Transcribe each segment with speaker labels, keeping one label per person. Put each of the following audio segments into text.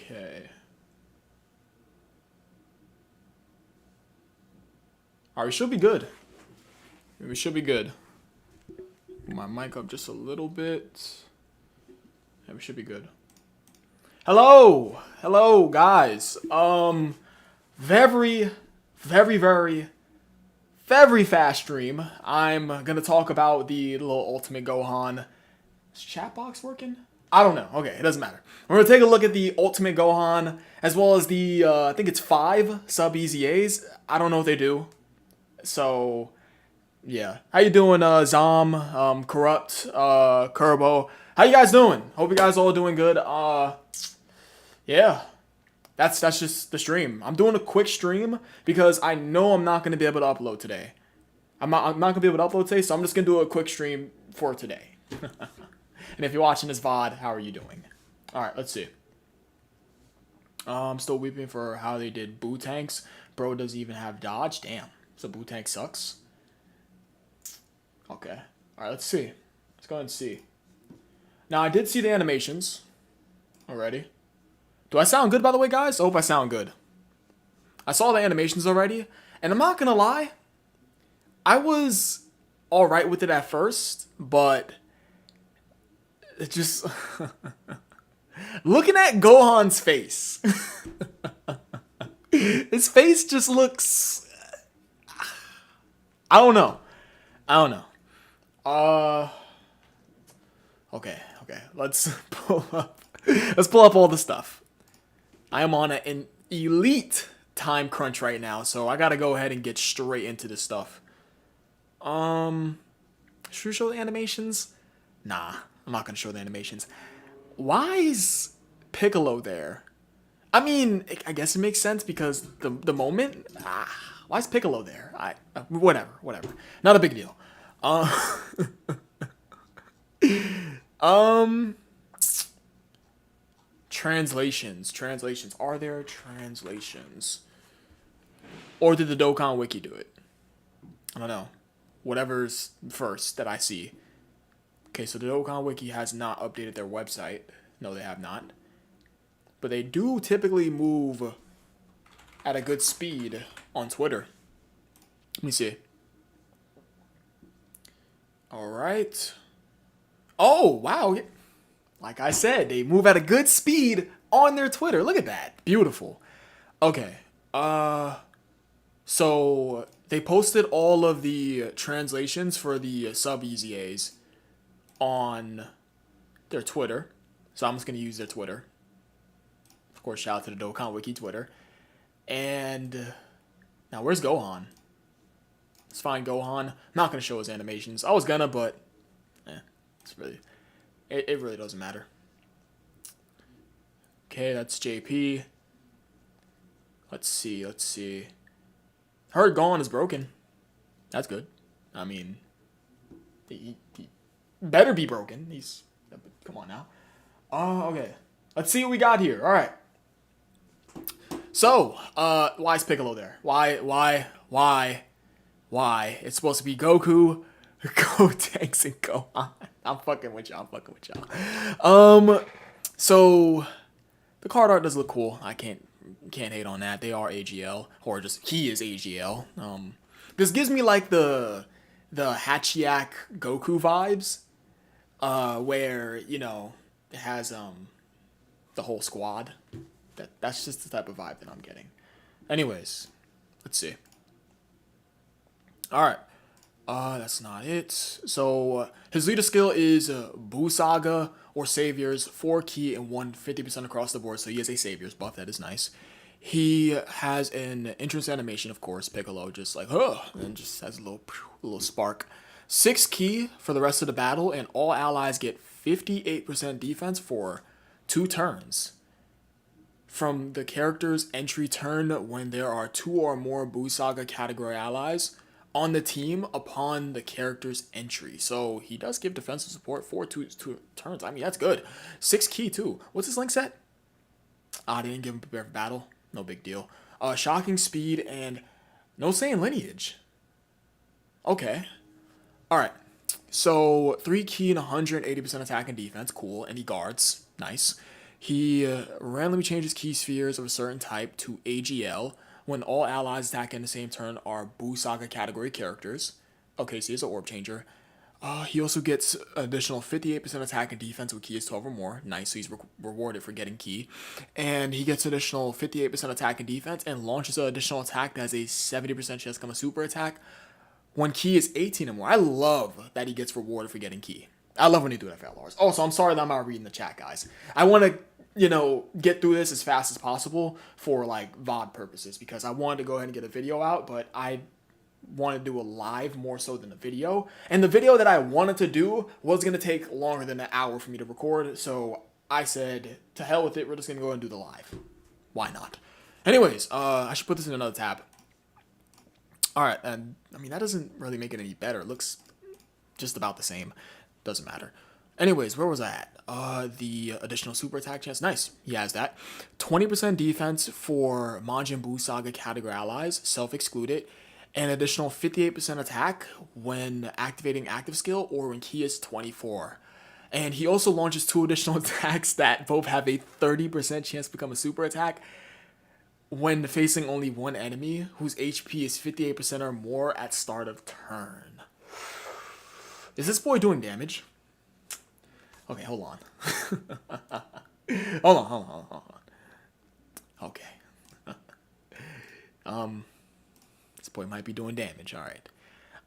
Speaker 1: Okay. Alright, we should be good. We should be good. Put my mic up just a little bit. Yeah, we should be good. Hello! Hello, guys. Very, very, very, very fast stream. I'm gonna talk about the little Ultimate Gohan. Is chat box working? I don't know. Okay, it doesn't matter. We're gonna take a look at the Ultimate Gohan, as well as the, I think it's 5 sub EZAs. I don't know what they do. So, yeah. How you doing, Zom, Corrupt, Kerbo? How you guys doing? Hope you guys all doing good. Yeah. That's just the stream. I'm doing a quick stream because I know I'm not going to be able to upload today. I'm not going to be able to upload today, so I'm just going to do a quick stream for today. And if you're watching this VOD, how are you doing? Alright, let's see. I'm still weeping for how they did Boo Tanks. Bro doesn't even have dodge. Damn. So Boo Tank sucks. Okay. Alright, let's see. Let's go ahead and see. Now, I did see the animations already. Do I sound good, by the way, guys? I hope I sound good. I saw the animations already, and I'm not gonna lie. I was alright with it at first, but it just... Looking at Gohan's face. His face just looks... I don't know. Okay. Let's pull up all the stuff. I am on an elite time crunch right now, so I gotta go ahead and get straight into this stuff. Should we show the animations? Nah, I'm not gonna show the animations. Why is Piccolo there? I mean, I guess it makes sense because the moment. Why is Piccolo there? Whatever. Not a big deal. Translations. Are there translations? Or did the Dokkan Wiki do it? I don't know. Whatever's first that I see. Okay, so the Dokkan Wiki has not updated their website. No, they have not. But they do typically move at a good speed on Twitter. Let me see. Alright. Oh, wow. Like I said, they move at a good speed on their Twitter. Look at that. Beautiful. Okay. So they posted all of the translations for the sub EZAs on their Twitter. So I'm just going to use their Twitter. Of course, shout out to the Dokkan Wiki Twitter. And now where's Gohan? Let's find Gohan. I'm not going to show his animations. I was gonna, but it really doesn't matter. Okay, that's JP. Let's see. Heard Gohan is broken. That's good. I mean, he better be broken. Come on now. Okay. Let's see what we got here. All right. So, why is Piccolo there? Why? It's supposed to be Goku, Gotenks, and Gohan. I'm fucking with y'all. So the card art does look cool. I can't hate on that. They are AGL, or just he is AGL. This gives me like the Hachiak Goku vibes, where it has the whole squad. That's just the type of vibe that I'm getting. Anyways, let's see. Alright. That's not it. So, his leader skill is Buu Saga or Saviors, 4 key and 150% across the board. So he has a Saviors buff. That is nice. He has an entrance animation, of course. Piccolo just like, and just has a little spark. 6 key for the rest of the battle, and all allies get 58% defense for 2 turns. From the character's entry turn, when there are 2 or more Buu Saga category allies on the team upon the character's entry. So he does give defensive support for two turns. I mean, that's good. 6 key too. What's his link set? They didn't give him prepare for battle. No big deal. Shocking speed and no saying lineage. Okay. Alright. So 3 key and 180% attack and defense. Cool. And he guards. Nice. He randomly changes key spheres of a certain type to AGL when all allies attack in the same turn are Buu Saga category characters. Okay, so he's an orb changer. He also gets additional 58% attack and defense with key is 12 or more. Nice, so he's rewarded for getting key. And he gets additional 58% attack and defense and launches an additional attack that has a 70% chance to become a super attack when key is 18 or more. I love that he gets rewarded for getting key. I love when they do that for LRs. Also, I'm sorry that I'm not reading the chat, guys. I want to, get through this as fast as possible for, VOD purposes because I wanted to go ahead and get a video out, but I want to do a live more so than a video. And the video that I wanted to do was going to take longer than an hour for me to record, so I said, to hell with it, we're just going to go ahead and do the live. Why not? Anyways, I should put this in another tab. Alright, and that doesn't really make it any better. It looks just about the same. Doesn't matter. Anyways, where was I at? The additional super attack chance. Nice. He has that. 20% defense for Majin Buu Saga category allies, self-excluded. An additional 58% attack when activating active skill or when key is 24. And he also launches 2 additional attacks that both have a 30% chance to become a super attack when facing only one enemy whose HP is 58% or more at start of turn. Is this boy doing damage? Okay, hold on. hold on. Okay. This boy might be doing damage, alright.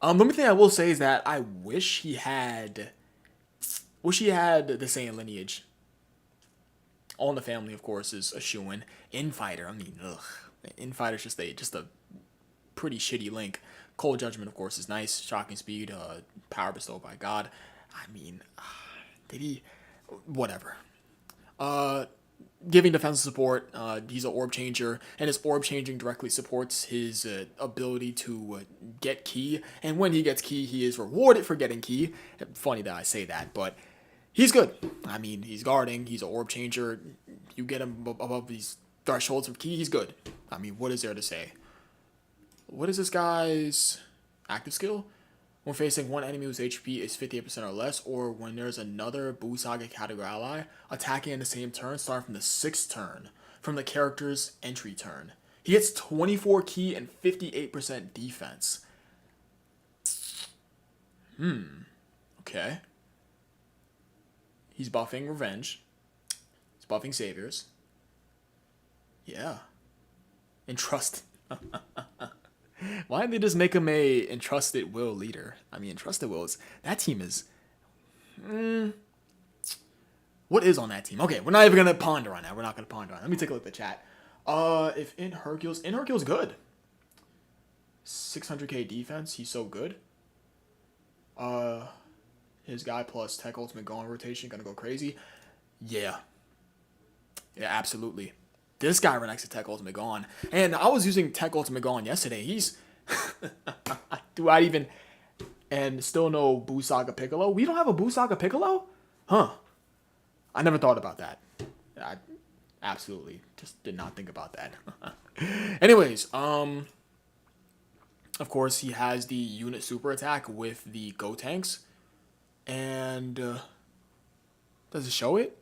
Speaker 1: The only thing I will say is that I wish he had the Saiyan lineage. All in the Family, of course, is a shoo-in. Infighter, Infighter's just a pretty shitty link. Cold Judgment, of course, is nice. Shocking Speed, power bestowed by God. Did he? Whatever. Giving defensive support. He's an orb changer, and his orb changing directly supports his ability to get key. And when he gets key, he is rewarded for getting key. Funny that I say that, but he's good. He's guarding. He's an orb changer. You get him above these thresholds of key, he's good. What is there to say? What is this guy's active skill? When facing one enemy whose HP is 58% or less, or when there's another Buu Saga category ally attacking in the same turn, starting from the 6th turn, from the character's entry turn. He gets 24 key and 58% defense. Okay. He's buffing Revenge. He's buffing Saviors. Yeah. Entrust. Why didn't they just make him a Entrusted Will leader? Entrusted Will is... That team is... What is on that team? Okay, we're not even going to ponder on that. We're not going to ponder on that. Let me take a look at the chat. If in Hercules good. 600k defense. He's so good. His guy plus Tech Ultimate Gohan rotation gonna go crazy. Yeah, absolutely. This guy right next to Tech Ultimate Gohan. And I was using Tech Ultimate Gohan yesterday. He's... Do I even... And still no Buu Saga Piccolo? We don't have a Buu Saga Piccolo? Huh. I never thought about that. I absolutely just did not think about that. Anyways, of course, he has the unit super attack with the Go Tanks. And... does it show it?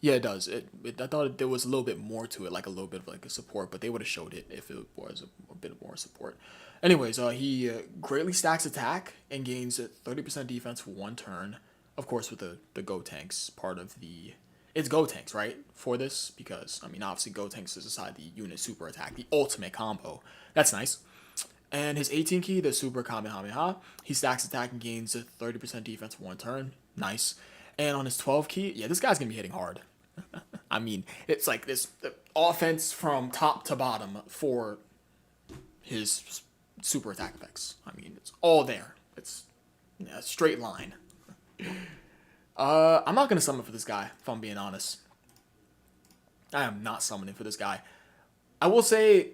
Speaker 1: Yeah, it does. I thought there was a little bit more to it, like a little bit of like a support, but they would have showed it if it was a bit more support. Anyways, he greatly stacks attack and gains 30% defense for 1 turn. Of course, with the Go Tanks part of the... It's Go Tanks, right? For this? Because, obviously Go Tanks is aside the unit super attack, the ultimate combo. That's nice. And his 18 key, the Super Kamehameha, he stacks attack and gains 30% defense for 1 turn. Nice. And on his 12 key, yeah, this guy's going to be hitting hard. It's like this offense from top to bottom for his super attack effects. It's all there. It's a straight line. I'm not going to summon for this guy, if I'm being honest. I am not summoning for this guy. I will say,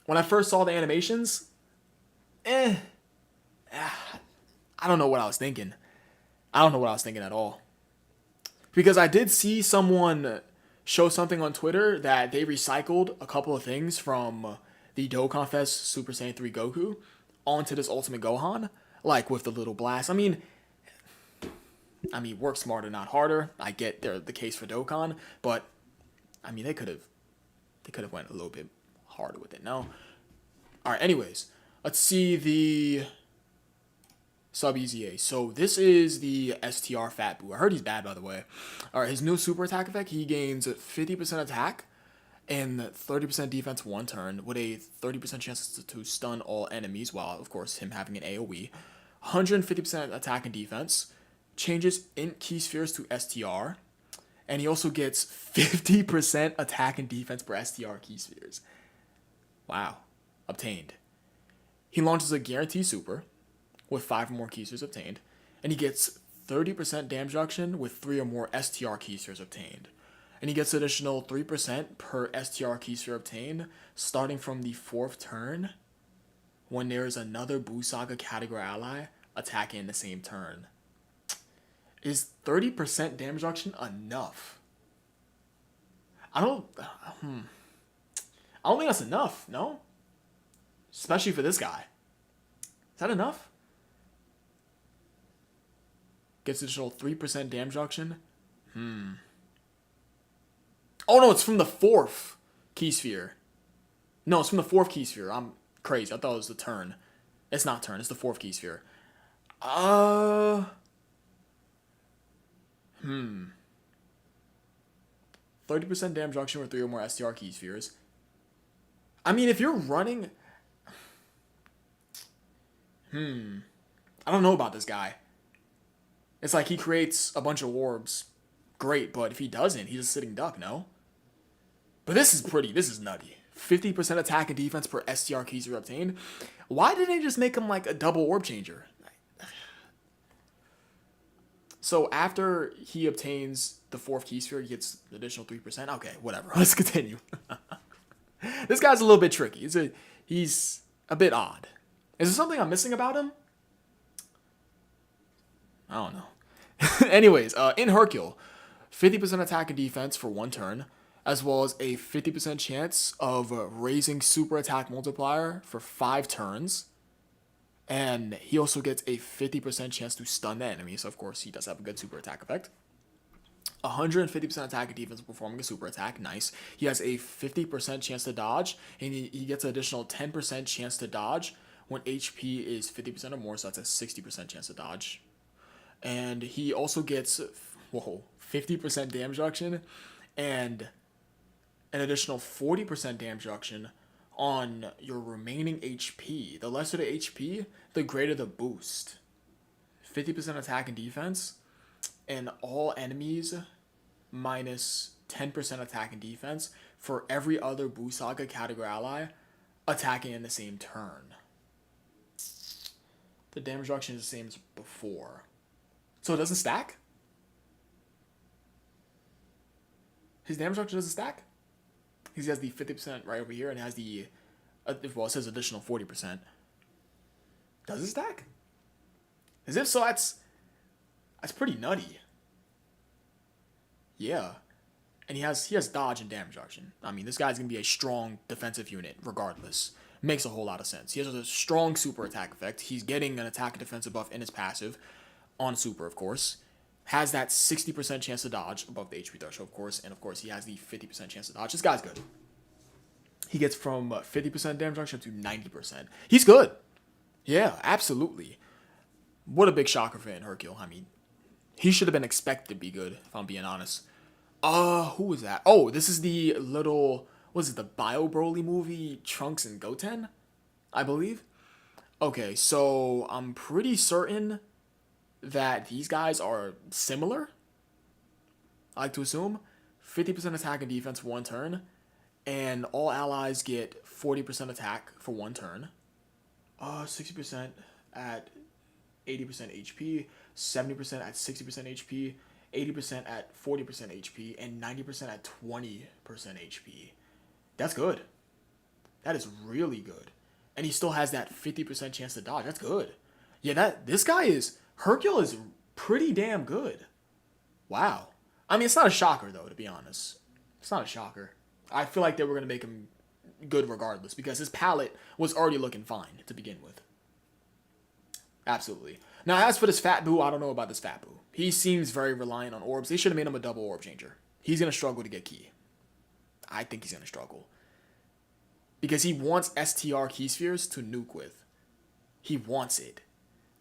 Speaker 1: when I first saw the animations, I don't know what I was thinking. I don't know what I was thinking at all. Because I did see someone show something on Twitter that they recycled a couple of things from the Dokkan Fest Super Saiyan 3 Goku onto this Ultimate Gohan, like with the little blast. Work smarter, not harder. I get the case for Dokkan, but I mean, they could have went a little bit harder with it. No. All right. Anyways, let's see the Sub EZA. So this is the STR Fat Boo. I heard he's bad, by the way. All right. His new super attack effect. He gains 50% attack and 30% defense one turn with a 30% chance to stun all enemies, while of course him having an AoE. 150% attack and defense. Changes int key spheres to STR. And he also gets 50% attack and defense per STR key spheres. Wow. Obtained. He launches a guarantee super with 5 or more key spheres obtained. And he gets 30% damage reduction with 3 or more STR key spheres obtained. And he gets additional 3% per STR key sphere obtained starting from the 4th turn when there is another Buu Saga category ally attacking in the same turn. Is 30% damage reduction enough? I don't think that's enough, no? Especially for this guy. Is that enough? Gets additional 3% damage reduction? Oh no, it's from the 4th key sphere. No, it's from the 4th key sphere. I'm crazy. I thought it was the turn. It's not turn, it's the 4th key sphere. 30% damage reduction with 3 or more STR key spheres. I mean, if you're running... I don't know about this guy. It's like he creates a bunch of orbs. Great, but if he doesn't, he's a sitting duck, no? But this is nutty. 50% attack and defense per STR key sphere obtained. Why didn't they just make him like a double orb changer? So after he obtains the 4th key sphere, he gets additional 3%. Okay, whatever. Let's continue. This guy's a little bit tricky. He's a bit odd. Is there something I'm missing about him? I don't know. Anyways, in Hercule, 50% attack and defense for 1 turn, as well as a 50% chance of raising super attack multiplier for 5 turns. And he also gets a 50% chance to stun the enemy, so of course he does have a good super attack effect. 150% attack and defense performing a super attack, nice. He has a 50% chance to dodge, and he gets an additional 10% chance to dodge when HP is 50% or more, so that's a 60% chance to dodge. And he also gets 50% damage reduction and an additional 40% damage reduction on your remaining HP. The lesser the HP, the greater the boost. 50% attack and defense, and all enemies minus 10% attack and defense for every other Buu Saga category ally attacking in the same turn. The damage reduction is the same as before. So it doesn't stack? His damage reduction doesn't stack? He has the 50% right over here and has the, well, it says additional 40%. Does it stack? As if so, that's pretty nutty. Yeah. And he has dodge and damage reduction. I mean, this guy's going to be a strong defensive unit regardless. Makes a whole lot of sense. He has a strong super attack effect. He's getting an attack and defensive buff in his passive. On super, of course. Has that 60% chance to dodge above the HP threshold, of course. And, of course, he has the 50% chance to dodge. This guy's good. He gets from 50% damage reduction to 90%. He's good. Yeah, absolutely. What a big shocker for Hercule. I mean, he should have been expected to be good, if I'm being honest. Who was that? Oh, this is the little... What is it? The Bio Broly movie, Trunks and Goten? I believe. Okay, so I'm pretty certain that these guys are similar. I like to assume 50% attack and defense for 1 turn, and all allies get 40% attack for 1 turn. 60% at 80% HP, 70% at 60% HP, 80% at 40% HP, and 90% at 20% HP. That's good. That is really good. And he still has that 50% chance to dodge. That's good. Yeah, this guy is... Hercule is pretty damn good. Wow. I mean, it's not a shocker, though, to be honest. It's not a shocker. I feel like they were going to make him good regardless, because his palette was already looking fine to begin with. Absolutely. Now, as for this Fat Boo, I don't know about this Fat Boo. He seems very reliant on orbs. They should have made him a double orb changer. He's going to struggle to get key. I think he's going to struggle. Because he wants STR key spheres to nuke with. He wants it.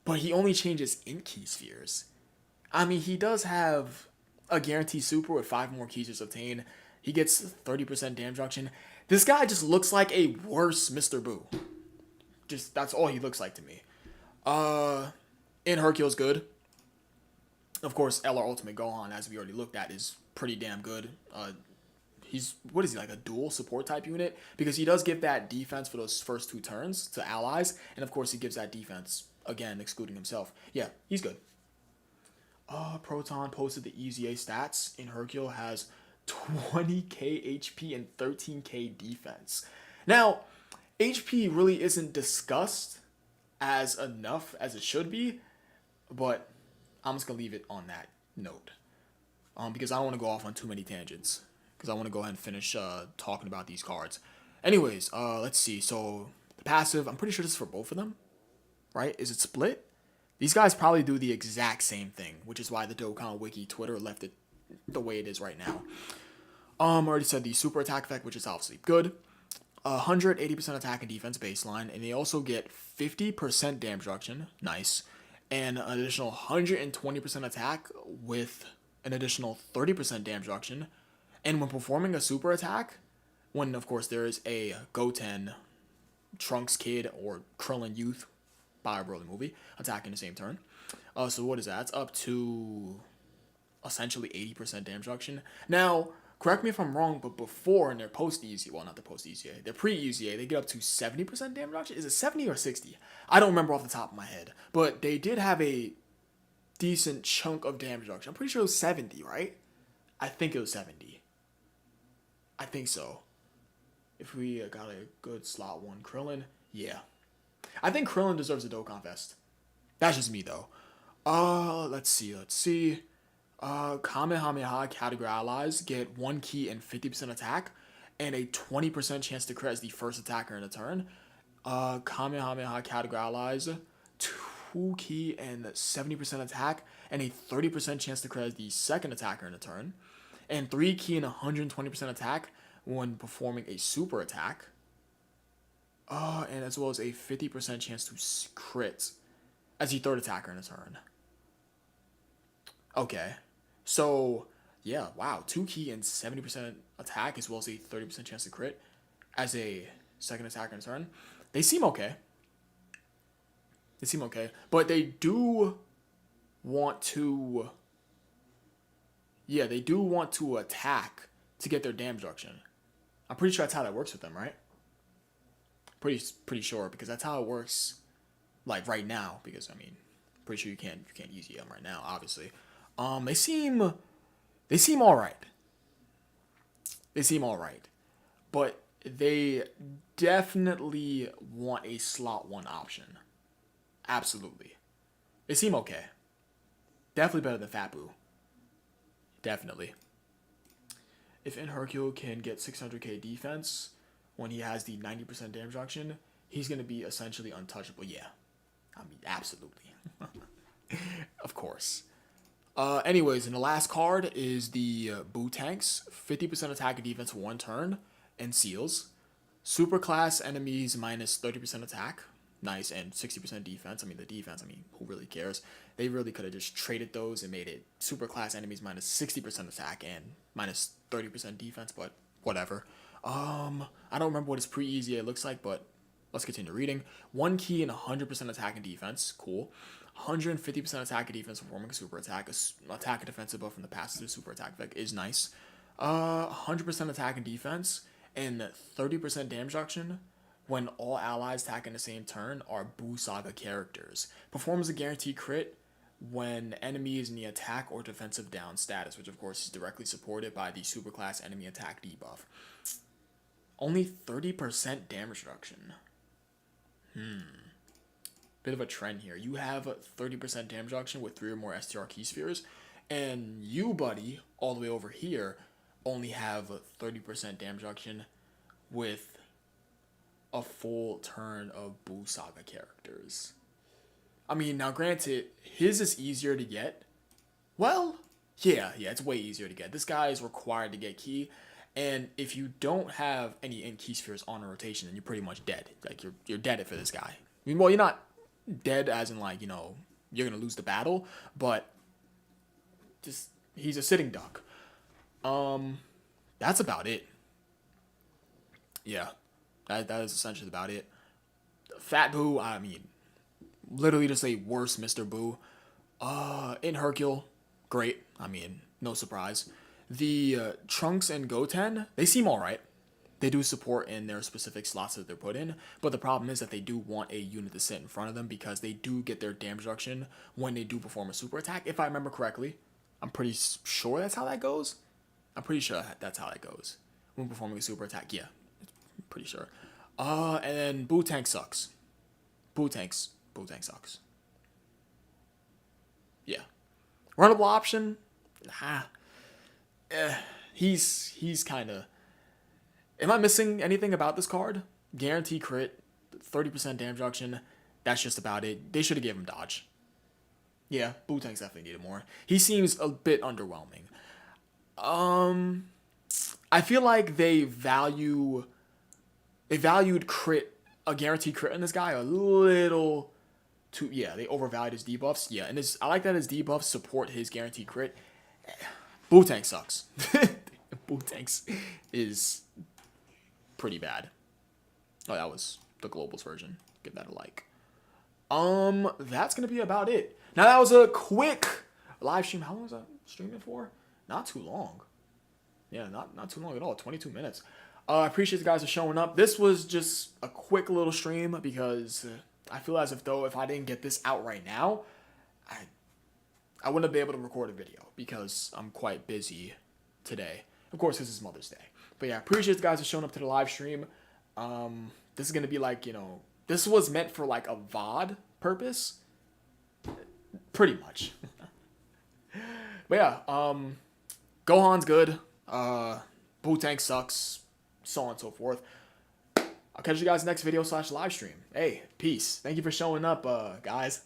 Speaker 1: But he only changes int key spheres. I mean, he does have a guaranteed super with 5 more keys to obtain. He gets 30% damage reduction. This guy just looks like a worse Mr. Boo. Just, that's all he looks like to me. In Hercules, good. Of course, LR Ultimate Gohan, as we already looked at, is pretty damn good. He's, what is he, like a dual support type unit? Because he does give that defense for those first 2 turns to allies. And of course, he gives that defense, again, excluding himself. Yeah, he's good. Proton posted the EZA stats in Hercule has 20k HP and 13k defense. Now, HP really isn't discussed as enough as it should be, but I'm just going to leave it on that note. Because I don't want to go off on too many tangents. Because I want to go ahead and finish talking about these cards. Anyways, let's see. So, the passive, I'm pretty sure this is for both of them. Right? Is it split? These guys probably do the exact same thing, which is why the Dokkan Wiki Twitter left it the way it is right now. I already said the super attack effect, which is obviously good. 180% attack and defense baseline, and they also get 50% damage reduction, nice, and an additional 120% attack with an additional 30% damage reduction. And when performing a super attack, when of course there is a Goten, Trunks Kid, or Krillin Youth, by a Broly movie, attacking the same turn. So what is that? It's up to essentially 80% damage reduction. Now, correct me if I'm wrong, but before in their post-EZA, well, not the post-EZA, their pre-EZA, they get up to 70% damage reduction. Is it 70 or 60? I don't remember off the top of my head. But they did have a decent chunk of damage reduction. I'm pretty sure it was 70, right? I think it was 70. I think so. If we got a good slot 1 Krillin, yeah. I think Krillin deserves a Dokkan Fest. That's just me, though. Let's see. Kamehameha category allies get 1 key and 50% attack, and a 20% chance to crit as the first attacker in a turn. Kamehameha category allies, 2 key and 70% attack, and a 30% chance to crit as the second attacker in a turn. And 3 key and 120% attack when performing a super attack. And as well as a 50% chance to crit as the third attacker in a turn. Okay. So, yeah, wow. 2 key and 70% attack as well as a 30% chance to crit as a second attacker in a turn. They seem okay. But they do want to... Yeah, they do want to attack to get their damage reduction. I'm pretty sure that's how that works with them, right? Pretty sure, because that's how it works, like right now. Because I mean, pretty sure you can't use them right now, obviously. They seem all right. They seem all right, but they definitely want a slot 1 option. Absolutely, they seem okay. Definitely better than Fat Boo. Definitely. If in Hercule can get 600k defense when he has the 90% damage reduction, he's going to be essentially untouchable. Yeah. I mean, absolutely. Of course. Anyways, and the last card is the Boo Tanks. 50% attack and defense for 1 turn and seals. Super class enemies minus 30% attack. Nice. And 60% defense. I mean, the defense, who really cares? They really could have just traded those and made it super class enemies minus 60% attack and minus 30% defense, but whatever. I don't remember what his pre-EZA looks like, but let's continue reading. 1 key and 100% attack and defense. Cool. 150% attack and defense performing a super attack. Attack and defensive buff from the passive super attack effect is nice. 100% attack and defense and 30% damage reduction when all allies attack in the same turn are Boo Saga characters. Performs a guaranteed crit when enemy is in the attack or defensive down status, which of course is directly supported by the superclass enemy attack debuff. Only 30% damage reduction. Bit of a trend here. You have 30% damage reduction with 3 or more STR key spheres, and you, buddy, all the way over here, only have 30% damage reduction with a full turn of Boo Saga characters. I mean, now granted, his is easier to get. Well, yeah, it's way easier to get. This guy is required to get key, And if you don't have any key spheres on a rotation, then you're pretty much dead. Like you're dead for this guy. I mean, well, you're not dead as in like, you know, you're gonna lose the battle, but just he's a sitting duck. That's about it. Yeah, that is essentially about it. Fat Boo, I mean, literally just a worse Mr. Boo. In Hercule, great. I mean, no surprise. The Trunks and Goten, they seem alright. They do support in their specific slots that they're put in, but the problem is that they do want a unit to sit in front of them because they do get their damage reduction when they do perform a super attack, if I remember correctly. I'm pretty sure that's how that goes. I'm pretty sure that's how that goes. When performing a super attack, yeah. Pretty sure. And then Boo Tank sucks. Boo Tank sucks. Yeah. Runnable option? He's kind of... Am I missing anything about this card? Guarantee crit, 30% damage reduction. That's just about it. They should have gave him dodge. Yeah, Boo Tank's definitely needed more. He seems a bit underwhelming. I feel like they valued crit, a guaranteed crit in this guy a little too. Yeah, they overvalued his debuffs. Yeah, and I like that his debuffs support his guaranteed crit. Boo Tank sucks. Boo Tanks is pretty bad. Oh, that was the Globals version. Give that a like. That's gonna be about it. Now that was a quick live stream. How long was I streaming for? Not too long. Yeah, not too long at all. 22 minutes. I appreciate you guys for showing up. This was just a quick little stream because I feel as if I didn't get this out right now, I wouldn't be able to record a video because I'm quite busy today. Of course, this is Mother's Day. But yeah, appreciate you guys for showing up to the live stream. This is going to be like, you know, this was meant for like a VOD purpose. Pretty much. But yeah, Gohan's good. Boo Tank sucks. So on and so forth. I'll catch you guys next video / live stream. Hey, peace. Thank you for showing up, guys.